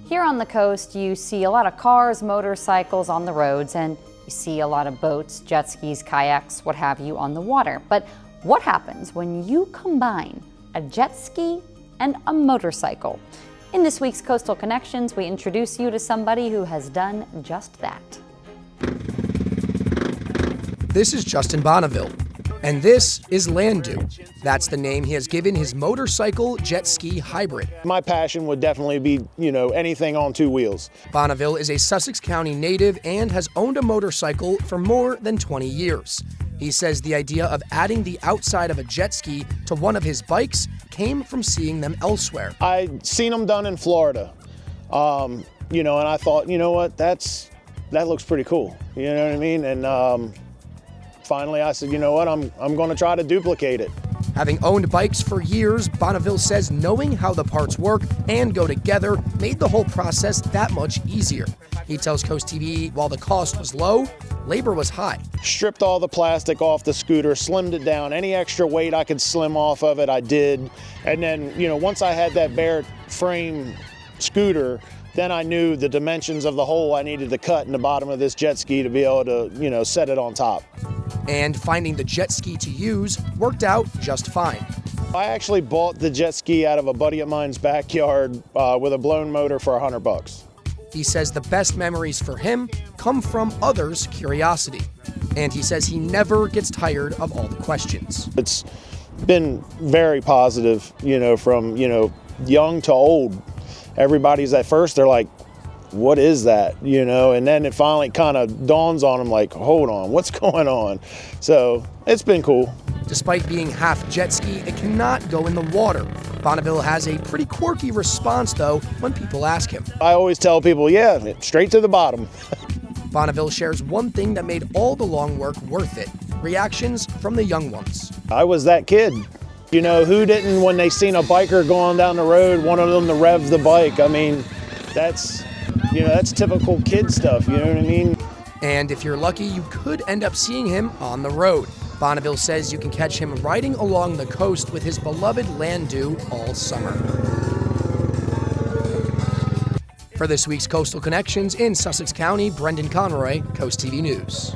Here on the coast, you see a lot of cars, motorcycles on the roads, and you see a lot of boats, jet skis, kayaks, what have you on the water. But what happens when you combine a jet ski and a motorcycle? In this week's Coastal Connections, we introduce you to somebody who has done just that. This is Justin Bonneville, and this is Landu. That's the name he has given his motorcycle jet ski hybrid. My passion would definitely be, anything on two wheels. Bonneville is a Sussex County native and has owned a motorcycle for more than 20 years. He says the idea of adding the outside of a jet ski to one of his bikes came from seeing them elsewhere. I seen them done in Florida, and I thought, that looks pretty cool. You know what I mean? And finally I said, I'm going to try to duplicate it. Having owned bikes for years, Bonneville says knowing how the parts work and go together made the whole process that much easier. He tells Coast TV while the cost was low, labor was high. Stripped all the plastic off the scooter, slimmed it down. Any extra weight I could slim off of it, I did. And then, once I had that bare frame scooter, then I knew the dimensions of the hole I needed to cut in the bottom of this jet ski to be able to, set it on top. And finding the jet ski to use worked out just fine. I actually bought the jet ski out of a buddy of mine's backyard with a blown motor for $100. He says the best memories for him come from others' curiosity. And he says he never gets tired of all the questions. It's been very positive, from, young to old. Everybody's at first, they're like, what is that? And then it finally kind of dawns on them like, hold on, what's going on? So it's been cool. Despite being half jet ski, it cannot go in the water. Bonneville has a pretty quirky response, though, when people ask him. I always tell people, yeah, straight to the bottom. Bonneville shares one thing that made all the long work worth it: reactions from the young ones. I was that kid. Who didn't, when they seen a biker going down the road, one of them to rev the bike? I mean, that's typical kid stuff, you know what I mean? And if you're lucky, you could end up seeing him on the road. Bonneville says you can catch him riding along the coast with his beloved Landu all summer. For this week's Coastal Connections in Sussex County, Brendan Conroy, Coast TV News.